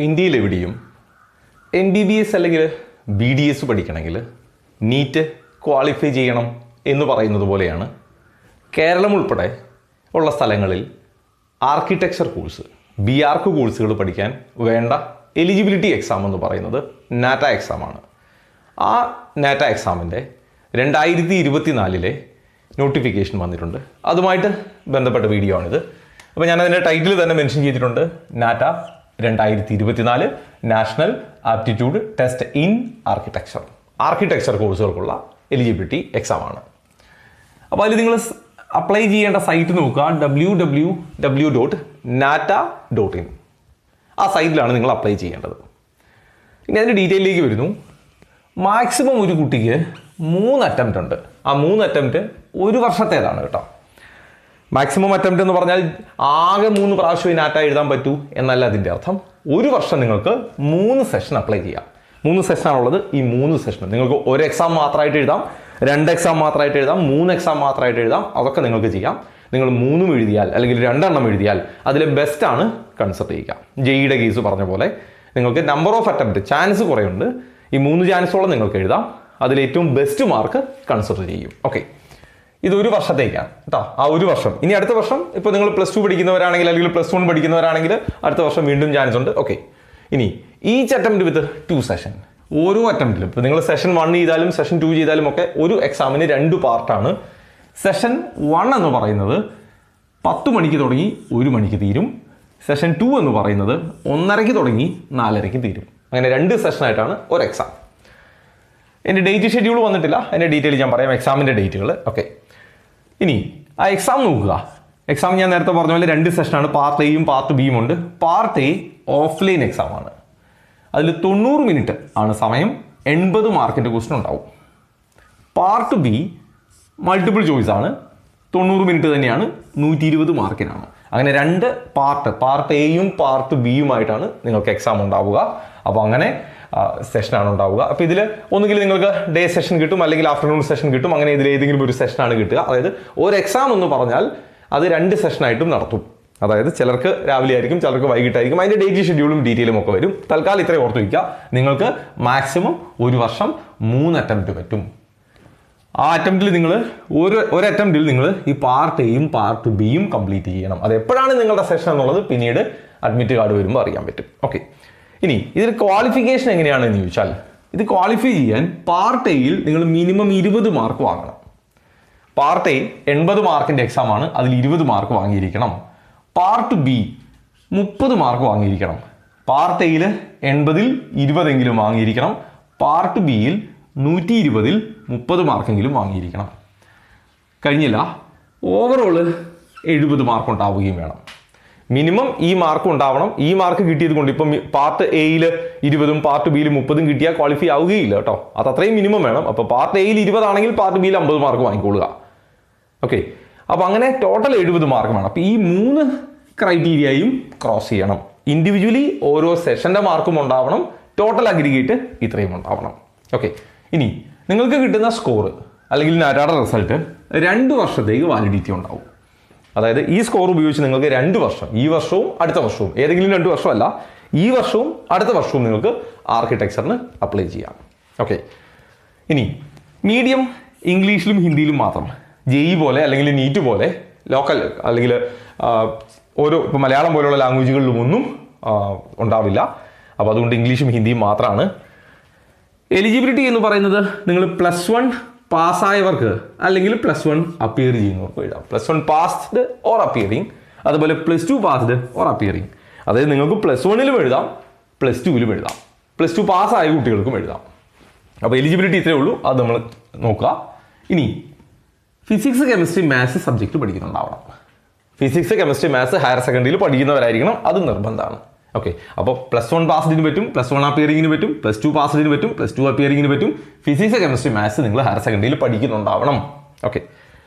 ഇന്ത്യയിലെവിടെയും MBBS അല്ലെങ്കിൽ BDS പഠിക്കണമെങ്കിൽ NEET qualify ചെയ്യണം എന്ന് പറയുന്നത് പോലെയാണ് കേരളം ഉൾപ്പെടെ ഉള്ള സ്ഥലങ്ങളിൽ ആർക്കിടെക്ചർ കോഴ്സ് BArch കോഴ്സുകൾ പഠിക്കാൻ വേണ്ട എലിജിബിലിറ്റി എക്സാം എന്ന് പറയുന്നത് നാറ്റ എക്സാമാണ്. ആ നാറ്റ എക്സാമിൻ്റെ 2024 നോട്ടിഫിക്കേഷൻ വന്നിട്ടുണ്ട്. അതുമായിട്ട് ബന്ധപ്പെട്ട വീഡിയോ ആണിത്. അപ്പോൾ ഞാനതിൻ്റെ ടൈറ്റിൽ തന്നെ മെൻഷൻ ചെയ്തിട്ടുണ്ട്, NATA 2024 national aptitude test in architecture കോഴ്സുകൾക്കുള്ള എലിജിബിലിറ്റി എക്സാമാണ്. അപ്പോൾ അതിൽ നിങ്ങൾ അപ്ലൈ ചെയ്യേണ്ട സൈറ്റ് നോക്കുക, www.nata.in. ആ സൈറ്റിലാണ് നിങ്ങൾ അപ്ലൈ ചെയ്യേണ്ടത്. ഇനി അതിൻ്റെ ഡീറ്റെയിലേക്ക് വരുന്നു. മാക്സിമം ഒരു കുട്ടിക്ക് 3 അറ്റംപ്റ്റ് ഉണ്ട്. ആ 3 അറ്റംപ്റ്റ് ഒരു വർഷത്തേതാണ് കേട്ടോ. മാക്സിമം അറ്റംപ്റ്റ് എന്ന് പറഞ്ഞാൽ ആകെ 3 പ്രാവശ്യം നാറ്റ എഴുതാൻ പറ്റൂ എന്നല്ല അതിൻ്റെ അർത്ഥം. ഒരു വർഷം നിങ്ങൾക്ക് 3 സെഷൻ അപ്ലൈ ചെയ്യാം. 3 സെഷനാണുള്ളത്. ഈ 3 സെഷൻ നിങ്ങൾക്ക് ഒരു എക്സാം മാത്രമായിട്ട് എഴുതാം, 2 എക്സാം മാത്രമായിട്ട് എഴുതാം, 3 എക്സാം മാത്രമായിട്ട് എഴുതാം. അതൊക്കെ നിങ്ങൾക്ക് ചെയ്യാം. നിങ്ങൾ 3 എഴുതിയാൽ അല്ലെങ്കിൽ 2 എഴുതിയാൽ അതിലെ ബെസ്റ്റാണ് കൺസിഡർ ചെയ്യുക. ജെയുടെ കേസ് പറഞ്ഞ പോലെ നിങ്ങൾക്ക് നമ്പർ ഓഫ് അറ്റംപ്റ്റ് ചാൻസ് കുറയുണ്ട്. ഈ 3 ചാൻസോളം നിങ്ങൾക്ക് എഴുതാം. അതിലേറ്റവും ബെസ്റ്റ് മാർക്ക് കൺസിഡർ ചെയ്യും. ഓക്കെ, ഇത് ഒരു വർഷത്തേക്കാണ് കേട്ടോ. ആ ഒരു വർഷം. ഇനി അടുത്ത വർഷം ഇപ്പോൾ നിങ്ങൾ +2 പഠിക്കുന്നവരാണെങ്കിൽ അല്ലെങ്കിൽ +1 പഠിക്കുന്നവരാണെങ്കിൽ അടുത്ത വർഷം വീണ്ടും ചാൻസ് ഉണ്ട്. ഓക്കെ, ഇനി ഈച്ച് അറ്റംപ്റ്റ് വിത്ത് 2 സെഷൻ. ഓരോ അറ്റംപ്റ്റിലും ഇപ്പോൾ നിങ്ങൾ സെഷൻ 1 ചെയ്താലും സെഷൻ 2 ചെയ്താലും ഒക്കെ ഒരു എക്സാമിന് 2 പാർട്ടാണ്. സെഷൻ 1 എന്ന് പറയുന്നത് 10 മണിക്ക് തുടങ്ങി 1 മണിക്ക് തീരും. സെഷൻ 2 എന്ന് പറയുന്നത് 1:30 തുടങ്ങി 4:30 തീരും. അങ്ങനെ 2 സെഷനായിട്ടാണ് ഒരു എക്സാം. എൻ്റെ ഡേറ്റ് ഷെഡ്യൂൾ വന്നിട്ടില്ല, അതിൻ്റെ ഡീറ്റെയിൽ ഞാൻ പറയാം, എക്സാമിൻ്റെ ഡേറ്റുകൾ. ഓക്കെ, ഇനി ആ എക്സാം നോക്കുക. എക്സാം ഞാൻ നേരത്തെ പറഞ്ഞ പോലെ 2 സെഷനാണ്. പാർട്ട് എയും പാർട്ട് ബിയും ഉണ്ട്. പാർട്ട് എ ഓഫ്ലൈൻ എക്സാമാണ്. അതിൽ 90 മിനിറ്റ് ആണ് സമയം. 80 മാർക്കിൻ്റെ ക്വസ്റ്റ്യൻ ഉണ്ടാവും. പാർട്ട് ബി മൾട്ടിപ്പിൾ ചോയ്സ് ആണ്. 90 മിനിറ്റ് തന്നെയാണ്, 120 മാർക്കിനാണ്. അങ്ങനെ 2 പാർട്ട് എയും പാർട്ട് ബിയുമായിട്ടാണ് നിങ്ങൾക്ക് എക്സാം ഉണ്ടാവുക. അപ്പോൾ അങ്ങനെ സെഷനാണ് ഉണ്ടാവുക. അപ്പോൾ ഇതിൽ ഒന്നുകിൽ നിങ്ങൾക്ക് ഡേ സെഷൻ കിട്ടും, അല്ലെങ്കിൽ ആഫ്റ്റർനൂൺ സെഷൻ കിട്ടും. അങ്ങനെ ഇതിൽ ഏതെങ്കിലും ഒരു സെഷനാണ് കിട്ടുക. അതായത് ഒരു എക്സാം എന്ന് പറഞ്ഞാൽ അത് 2 സെഷനായിട്ടും നടത്തും. അതായത് ചിലർക്ക് രാവിലെ ആയിരിക്കും, ചിലർക്ക് വൈകിട്ടായിരിക്കും. അതിൻ്റെ ഡേറ്റ് ഷെഡ്യൂളും ഡീറ്റെയിലും ഒക്കെ വരും. തൽക്കാലം ഇത്രയും ഓർത്ത് വയ്ക്കുക. നിങ്ങൾക്ക് മാക്സിമം ഒരു വർഷം 3 അറ്റംപ്റ്റ് പറ്റും. ആ അറ്റംപ്റ്റിൽ നിങ്ങൾ ഒരു അറ്റംപ്റ്റിൽ നിങ്ങൾ ഈ പാർട്ട് എയും പാർട്ട് ബിയും കംപ്ലീറ്റ് ചെയ്യണം. അത് എപ്പോഴാണ് നിങ്ങളുടെ സെഷൻ എന്നുള്ളത് പിന്നീട് അഡ്മിറ്റ് കാർഡ് വരുമ്പോൾ അറിയാൻ പറ്റും. ഓക്കെ, ഇനി ഇതിൽ ക്വാളിഫിക്കേഷൻ എങ്ങനെയാണെന്ന് ചോദിച്ചാൽ, ഇത് ക്വാളിഫൈ ചെയ്യാൻ പാർട്ട് എയിൽ നിങ്ങൾ മിനിമം 20 മാർക്ക് വാങ്ങണം. പാർട്ട് എ 80 മാർക്കിൻ്റെ എക്സാമാണ്. അതിൽ 20 മാർക്ക് വാങ്ങിയിരിക്കണം. പാർട്ട് ബി 30 മാർക്ക് വാങ്ങിയിരിക്കണം. പാർട്ട് എയിൽ 80-ൽ 20 വാങ്ങിയിരിക്കണം. പാർട്ട് ബിയിൽ 120-ൽ 30 മാർക്കെങ്കിലും വാങ്ങിയിരിക്കണം. കഴിഞ്ഞില്ല, ഓവറോള് 70 മാർക്ക് ഉണ്ടാവുകയും വേണം. മിനിമം ഈ മാർക്ക് ഉണ്ടാവണം. ഈ മാർക്ക് കിട്ടിയത് കൊണ്ട് ഇപ്പം പാർട്ട് എയിൽ 20-ഉം പാർട്ട് ബിയിൽ 30-ഉം കിട്ടിയാൽ ക്വാളിഫൈ ആവുകയില്ല കേട്ടോ. അത് അത്രയും മിനിമം വേണം. അപ്പോൾ പാർട്ട് എയിൽ 20 ആണെങ്കിൽ പാർട്ട് ബിയിൽ 50 മാർക്ക് വാങ്ങിക്കൊള്ളുക. ഓക്കെ, അപ്പോൾ അങ്ങനെ ടോട്ടൽ 70 മാർക്ക് വേണം. അപ്പോൾ ഈ 3 ക്രൈറ്റീരിയയും ക്രോസ് ചെയ്യണം. ഇൻഡിവിജ്വലി ഓരോ സെഷൻ്റെ മാർക്കും ഉണ്ടാവണം. ടോട്ടൽ അഗ്രിഗേറ്റ് ഇത്രയും ഉണ്ടാവണം. ഓക്കെ, ഇനി നിങ്ങൾക്ക് കിട്ടുന്ന സ്കോർ അല്ലെങ്കിൽ നാറ്റയുടെ റിസൾട്ട് 2 വർഷത്തേക്ക് വാലിഡിറ്റി ഉണ്ടാവും. അതായത് ഈ സ്കോർ ഉപയോഗിച്ച് നിങ്ങൾക്ക് 2 വർഷം, ഈ വർഷവും അടുത്ത വർഷവും, ഏതെങ്കിലും 2 വർഷമല്ല, ഈ വർഷവും അടുത്ത വർഷവും നിങ്ങൾക്ക് ആർക്കിടെക്ചറിന് അപ്ലൈ ചെയ്യാം. ഓക്കെ, ഇനി മീഡിയം ഇംഗ്ലീഷിലും ഹിന്ദിയിലും മാത്രം. JEE പോലെ അല്ലെങ്കിൽ നീറ്റ് പോലെ ലോക്കൽ അല്ലെങ്കിൽ ഓരോ ഇപ്പോൾ മലയാളം പോലുള്ള ലാംഗ്വേജുകളിലും ഒന്നും ഉണ്ടാവില്ല. അപ്പോൾ അതുകൊണ്ട് ഇംഗ്ലീഷും ഹിന്ദിയും മാത്രമാണ്. എലിജിബിലിറ്റി എന്ന് പറയുന്നത് നിങ്ങൾ +1 പാസ്സായവർക്ക് അല്ലെങ്കിൽ +1 അപ്പിയർ ചെയ്യുന്നവർക്ക് എഴുതാം. +1 പാസ്ഡ് ഓർ അപ്പിയറിങ്, അതുപോലെ +2 പാസ്ഡ് ഓർ അപ്പിയറിങ്. അതായത് നിങ്ങൾക്ക് +1-ലും എഴുതാം, +2-ലും എഴുതാം, +2 പാസ്സായ കുട്ടികൾക്കും എഴുതാം. അപ്പോൾ എലിജിബിലിറ്റി ഇത്രയേ ഉള്ളൂ. അത് നമ്മൾ നോക്കുക. ഇനി ഫിസിക്സ്, കെമിസ്ട്രി, മാത്സ് സബ്ജക്റ്റ് പഠിക്കുന്നുണ്ടാവണം. ഫിസിക്സ്, കെമിസ്ട്രി, മാത്സ് ഹയർ സെക്കൻഡറിയിൽ പഠിക്കുന്നവരായിരിക്കണം. അത് നിർബന്ധമാണ്. ഓക്കെ, അപ്പോൾ +1 പാസ്ഡിന് പറ്റും, +1 അപ്പിയറിങ്ങിന് പറ്റും, +2 പാസ്ഡിന് പറ്റും, +2 അപ്പിയറിങ്ങിന് പറ്റും. ഫിസിക്സ്, കെമിസ്ട്രി, മാത്സ് നിങ്ങൾ ഹയർ സെക്കൻഡറിയിൽ പഠിക്കുന്നുണ്ടാവണം. ഓക്കെ,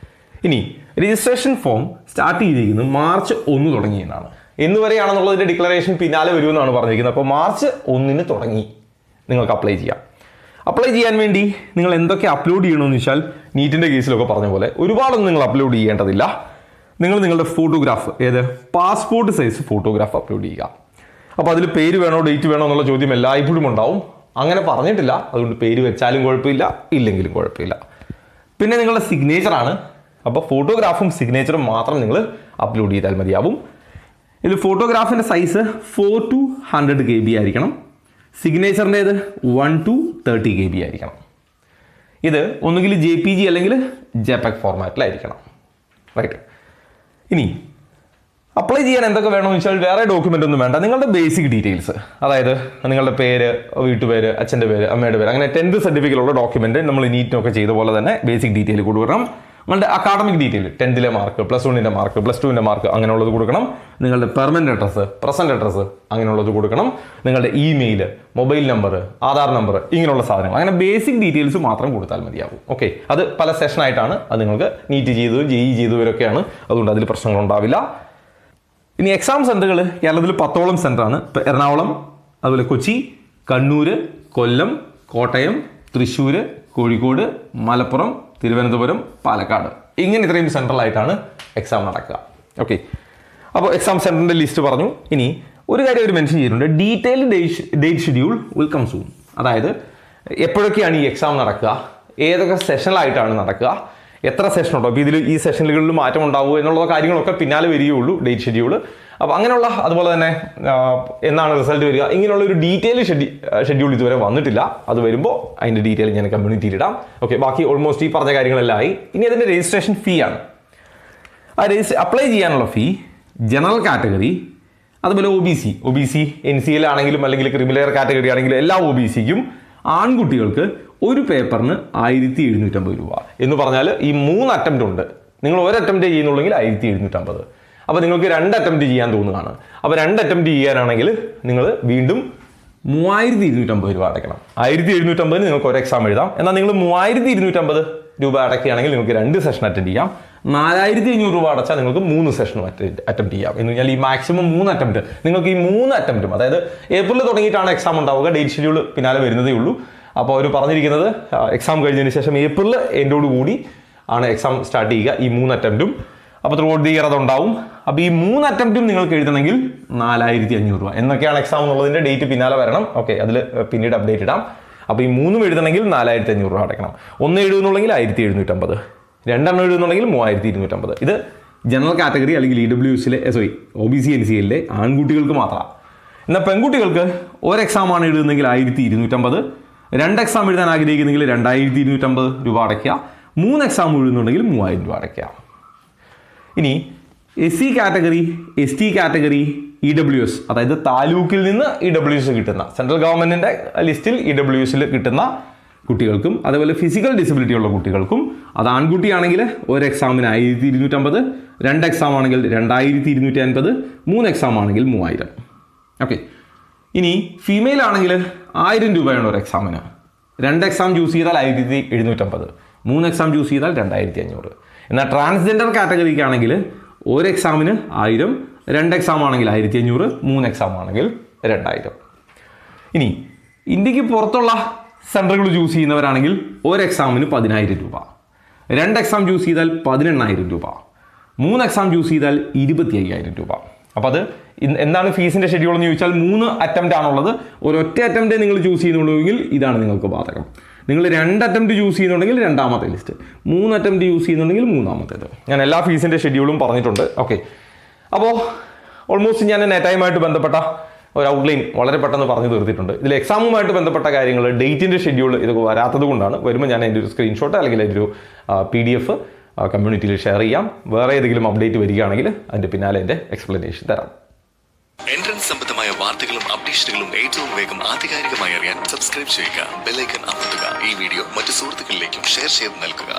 ഇനി രജിസ്ട്രേഷൻ ഫോം സ്റ്റാർട്ട് ചെയ്തിരിക്കുന്നത് മാർച്ച് 1 തുടങ്ങിയെന്നാണ്. എന്ന് വരെയാണെന്നുള്ളതിൻ്റെ ഡിക്ലറേഷൻ പിന്നാലെ വരുമെന്നാണ് പറഞ്ഞിരിക്കുന്നത്. അപ്പോൾ മാർച്ച് 1 തുടങ്ങി നിങ്ങൾക്ക് അപ്ലൈ ചെയ്യാം. അപ്ലൈ ചെയ്യാൻ വേണ്ടി നിങ്ങൾ എന്തൊക്കെ അപ്ലോഡ് ചെയ്യണമെന്ന് വെച്ചാൽ, നീറ്റിൻ്റെ കേസിലൊക്കെ പറഞ്ഞ പോലെ ഒരുപാടൊന്നും നിങ്ങൾ അപ്ലോഡ് ചെയ്യേണ്ടതില്ല. നിങ്ങൾ നിങ്ങളുടെ photograph, passport size photograph upload ചെയ്യുക. അപ്പോൾ അതിൽ പേര് വേണോ ഡേറ്റ് വേണോ എന്നുള്ള ചോദ്യം എല്ലായ്പ്പോഴും ഉണ്ടാവും. അങ്ങനെ പറഞ്ഞിട്ടില്ല, അതുകൊണ്ട് പേര് വെച്ചാലും കുഴപ്പമില്ല, ഇല്ലെങ്കിലും കുഴപ്പമില്ല. പിന്നെ നിങ്ങളുടെ സിഗ്നേച്ചറാണ്. അപ്പോൾ ഫോട്ടോഗ്രാഫും സിഗ്നേച്ചറും മാത്രം നിങ്ങൾ അപ്ലോഡ് ചെയ്താൽ മതിയാവും. ഇതിൽ ഫോട്ടോഗ്രാഫിൻ്റെ സൈസ് 4 to 100 KB ആയിരിക്കണം. സിഗ്നേച്ചറിൻ്റേത് 1 to 30 KB ആയിരിക്കണം. ഇത് ഒന്നുകിൽ JPG അല്ലെങ്കിൽ JPEG ഫോർമാറ്റിലായിരിക്കണം. റൈറ്റ്. ഇനി അപ്ലൈ ചെയ്യാൻ എന്തൊക്കെ വേണമെന്ന് വെച്ചാൽ വേറെ ഡോക്യുമെൻ്റ് ഒന്നും വേണ്ട. നിങ്ങളുടെ ബേസിക് ഡീറ്റെയിൽസ്, അതായത് നിങ്ങളുടെ പേര്, വീട്ടുപേര്, അച്ഛൻ്റെ പേര്, അമ്മയുടെ പേര്, അങ്ങനെ 10th സർട്ടിഫിക്കറ്റ് ഉള്ള ഡോക്യുമെൻറ്റ് നമ്മൾ നീറ്റിനൊക്കെ ചെയ്ത പോലെ തന്നെ ബേസിക് ഡീറ്റെയിൽ കൊടുക്കണം. നിങ്ങളുടെ academic detail, 10th mark, +1 mark, +2 mark അങ്ങനെയുള്ളത് കൊടുക്കണം. നിങ്ങളുടെ പെർമനന്റ് അഡ്രസ്സ്, പ്രസന്റ് അഡ്രസ്സ് അങ്ങനെയുള്ളത് കൊടുക്കണം. നിങ്ങളുടെ email, mobile number, Aadhaar number, ഇങ്ങനെയുള്ള സാധനങ്ങൾ, അങ്ങനെ ബേസിക് ഡീറ്റെയിൽസ് മാത്രം കൊടുത്താൽ മതിയാവും. ഓക്കെ, അത് പല സെഷനായിട്ടാണ്. അത് നിങ്ങൾക്ക് നീറ്റ് ചെയ്തതും JEE ചെയ്തവരൊക്കെയാണ്, അതുകൊണ്ട് അതിൽ പ്രശ്നങ്ങളുണ്ടാവില്ല. ഇനി എക്സാം സെൻറ്ററുകൾ കേരളത്തിൽ 10ഓളം സെൻറ്ററാണ്. ഇപ്പോൾ എറണാകുളം, അതുപോലെ കൊച്ചി, കണ്ണൂർ, കൊല്ലം, കോട്ടയം, തൃശ്ശൂർ, കോഴിക്കോട്, മലപ്പുറം, തിരുവനന്തപുരം, പാലക്കാട്, ഇങ്ങനെ ഇത്രയും സെൻട്രലായിട്ടാണ് എക്സാം നടക്കുക. ഓക്കെ, അപ്പോൾ എക്സാം സെൻറ്ററിൻ്റെ ലിസ്റ്റ് പറഞ്ഞു. ഇനി ഒരു കാര്യം അവർ മെൻഷൻ ചെയ്തിട്ടുണ്ട്, detailed date schedule will come soon. അതായത് എപ്പോഴൊക്കെയാണ് ഈ എക്സാം നടക്കുക, ഏതൊക്കെ സെഷനിലായിട്ടാണ് നടക്കുക, എത്ര സെഷൻ ഉണ്ടോ, അപ്പോൾ ഇതിൽ ഈ സെഷനുകളിൽ മാറ്റം ഉണ്ടാവുമോ എന്നുള്ള കാര്യങ്ങളൊക്കെ പിന്നാലെ വരികയുള്ളൂ, ഡേറ്റ് ഷെഡ്യൂൾ. അപ്പോൾ അങ്ങനെയുള്ള, അതുപോലെ തന്നെ എന്നാണ് റിസൾട്ട് വരിക, ഇങ്ങനെയുള്ള ഒരു ഡീറ്റെയിൽ ഷെഡ്യൂൾ ഇതുവരെ വന്നിട്ടില്ല. അത് വരുമ്പോൾ അതിൻ്റെ ഡീറ്റെയിൽ ഞാൻ കമ്മ്യൂണിറ്റിയിൽ ഇടാം. ഓക്കെ, ബാക്കി ഓൾമോസ്റ്റ് ഈ പറഞ്ഞ കാര്യങ്ങളെല്ലാം ആയി. ഇനി അതിൻ്റെ രജിസ്ട്രേഷൻ ഫീ ആണ്. ആ അപ്ലൈ ചെയ്യാനുള്ള ഫീ ജനറൽ കാറ്റഗറി, അതുപോലെ OBC NCL ആണെങ്കിലും അല്ലെങ്കിൽ ക്രിമിനൽ കാറ്റഗറി ആണെങ്കിലും എല്ലാ OBCക്കും ആൺകുട്ടികൾക്ക് ഒരു പേപ്പറിന് 1750 രൂപ എന്ന് പറഞ്ഞാൽ ഈ 3 അറ്റംപ്റ്റ് ഉണ്ട്. നിങ്ങൾ ഒരു അറ്റംപ്റ്റ് ചെയ്യുന്നുള്ളെങ്കിൽ 1750. അപ്പോൾ നിങ്ങൾക്ക് 2 അറ്റംപ്റ്റ് ചെയ്യാൻ തോന്നുകയാണ്. അപ്പോൾ 2 അറ്റംപ്റ്റ് ചെയ്യാനാണെങ്കിൽ നിങ്ങൾ വീണ്ടും 3250 രൂപ അടയ്ക്കണം. 1750 നിങ്ങൾക്ക് ഒരു എക്സാം എഴുതാം. എന്നാൽ നിങ്ങൾ 3250 രൂപ അടയ്ക്കുകയാണെങ്കിൽ നിങ്ങൾക്ക് 2 സെഷൻ അറ്റൻഡ് ചെയ്യാം. 4500 രൂപ അടച്ചാൽ നിങ്ങൾക്ക് 3 സെഷനും അറ്റംപ്റ്റ് ചെയ്യാം. എന്ന് പറഞ്ഞാൽ ഈ മാക്സിമം 3 അറ്റംപ്റ്റ് നിങ്ങൾക്ക് ഈ 3 അറ്റംപ്റ്റും, അതായത് ഏപ്രിൽ തുടങ്ങിയിട്ടാണ് എക്സാം ഉണ്ടാവുക, ഡേറ്റ് ഷെഡ്യൂൾ പിന്നാലെ വരുന്നതേ ഉള്ളൂ. അപ്പോൾ അവർ പറഞ്ഞിരിക്കുന്നത് എക്സാം കഴിഞ്ഞതിന് ശേഷം ഏപ്രിൽ എൻഡോട് കൂടി ആണ് എക്സാം സ്റ്റാർട്ട് ചെയ്യുക, ഈ 3 അറ്റംപ്റ്റും. അപ്പോൾ ത്രൂ ഔട്ട് ദി ഇയർ അതുണ്ടാവും. അപ്പോൾ ഈ 3 അറ്റംപ്റ്റും നിങ്ങൾക്ക് എഴുതണമെങ്കിൽ 4500 രൂപ. എന്നൊക്കെയാണ് എക്സാം എന്നുള്ളതിൻ്റെ ഡേറ്റ് പിന്നാലെ വരണം. ഓക്കെ, അതിൽ പിന്നീട് അപ്ഡേറ്റ് ഇടാം. അപ്പോൾ ഈ 3 എഴുതണമെങ്കിൽ 4500 രൂപ അടയ്ക്കണം. 1 എഴുതുന്നുണ്ടെങ്കിൽ 1750, 2 എഴുതുന്നുണ്ടെങ്കിൽ 3250. ഇത് ജനറൽ കാറ്റഗറി അല്ലെങ്കിൽ OBC NCLലെ ആൺകുട്ടികൾക്ക് മാത്രമാണ്. എന്നാൽ പെൺകുട്ടികൾക്ക് ഒരു എക്സാമാണ് എഴുതുന്നെങ്കിൽ 1250, 2 എക്സാം എഴുതാൻ ആഗ്രഹിക്കുന്നെങ്കിൽ 2250 രൂപ അടയ്ക്കുക, 3 എക്സാം എഴുതുന്നുണ്ടെങ്കിൽ 3000 രൂപ അടയ്ക്കുക. ഇനി SC category, ST category, EWS, അതായത് താലൂക്കിൽ നിന്ന് EWS കിട്ടുന്ന, സെൻട്രൽ ഗവൺമെൻറ്റിൻ്റെ ലിസ്റ്റിൽ EWSൽ കിട്ടുന്ന കുട്ടികൾക്കും, അതേപോലെ ഫിസിക്കൽ ഡിസബിലിറ്റി ഉള്ള കുട്ടികൾക്കും, അത് ആൺകുട്ടിയാണെങ്കിൽ ഒരു എക്സാമിന് 1250, 2 എക്സാം ആണെങ്കിൽ 2250, 3 എക്സാം ആണെങ്കിൽ 3000. ഓക്കെ, ഇനി ഫീമെയിൽ ആണെങ്കിൽ 1000 രൂപയാണ് ഒരു എക്സാമിന്. 2 എക്സാം ചൂസ് ചെയ്താൽ 1750, 3 എക്സാം ചൂസ് ചെയ്താൽ 2500. എന്നാൽ ട്രാൻസ്ജെൻഡർ കാറ്റഗറിക്ക് ആണെങ്കിൽ ഒരു എക്സാമിന് 1000, 2 എക്സാം ആണെങ്കിൽ 1500, 3 എക്സാം ആണെങ്കിൽ 2000. ഇനി ഇന്ത്യക്ക് പുറത്തുള്ള സെൻറ്ററുകൾ ചൂസ് ചെയ്യുന്നവരാണെങ്കിൽ ഒരു എക്സാമിന് 10000 രൂപ, 2 എക്സാം ചൂസ് ചെയ്താൽ 18000 രൂപ, 3 എക്സാം ചൂസ് ചെയ്താൽ 25000 രൂപ. അപ്പോൾ അത് എന്താണ് ഫീസിൻ്റെ ഷെഡ്യൂൾ എന്ന് ചോദിച്ചാൽ 3 അറ്റംപ്റ്റ് ആണുള്ളത്. ഒരൊറ്റ അറ്റംപ്റ്റ് നിങ്ങൾ ചൂസ് ചെയ്യുന്നുള്ളൂവെങ്കിൽ ഇതാണ് നിങ്ങൾക്ക് ബാധകം. നിങ്ങൾ 2 അറ്റംപ്റ്റ് ചൂസ് ചെയ്യുന്നുണ്ടെങ്കിൽ 2ാമത്തെ ലിസ്റ്റ്, 3 അറ്റംപ്റ്റ് യൂസ് ചെയ്യുന്നുണ്ടെങ്കിൽ 3ാമത്തേത്. ഞാൻ എല്ലാ ഫീസിൻ്റെ ഷെഡ്യൂളും പറഞ്ഞിട്ടുണ്ട്. ഓക്കെ, അപ്പോൾ ഓൾമോസ്റ്റ് ഞാൻ നെറ്റൈമായിട്ട് ബന്ധപ്പെട്ട ഒരു ഔട്ട്ലൈൻ വളരെ പെട്ടെന്ന് പറഞ്ഞു തീർത്തിട്ടുണ്ട്. ഇതിൽ എക്സാമുമായിട്ട് ബന്ധപ്പെട്ട കാര്യങ്ങൾ, ഡേറ്റിൻ്റെ ഷെഡ്യൂൾ ഇതൊക്കെ വരാത്തത് കൊണ്ടാണ്. വരുമ്പോൾ ഞാൻ അതിൻ്റെ ഒരു സ്ക്രീൻഷോട്ട് അല്ലെങ്കിൽ അതിൻ്റെ ഒരു PDF കമ്മ്യൂണിറ്റിയിൽ ഷെയർ ചെയ്യാം. വേറെ ഏതെങ്കിലും അപ്ഡേറ്റ് വരികയാണെങ്കിൽ അതിൻ്റെ പിന്നാലെ എൻ്റെ എക്സ്പ്ലനേഷൻ തരാം. എൻട്രൻസ് സംബന്ധമായ വാർത്തകളും അപ്ഡേഷനുകളും ഏറ്റവും വേഗം ആധികാരികമായി അറിയാൻ സബ്സ്ക്രൈബ് ചെയ്യുക, ബെൽ ഐക്കൺ അമർത്തുക. ഈ വീഡിയോ മറ്റു സുഹൃത്തുക്കളിലേക്കും ഷെയർ ചെയ്ത് നൽകുക.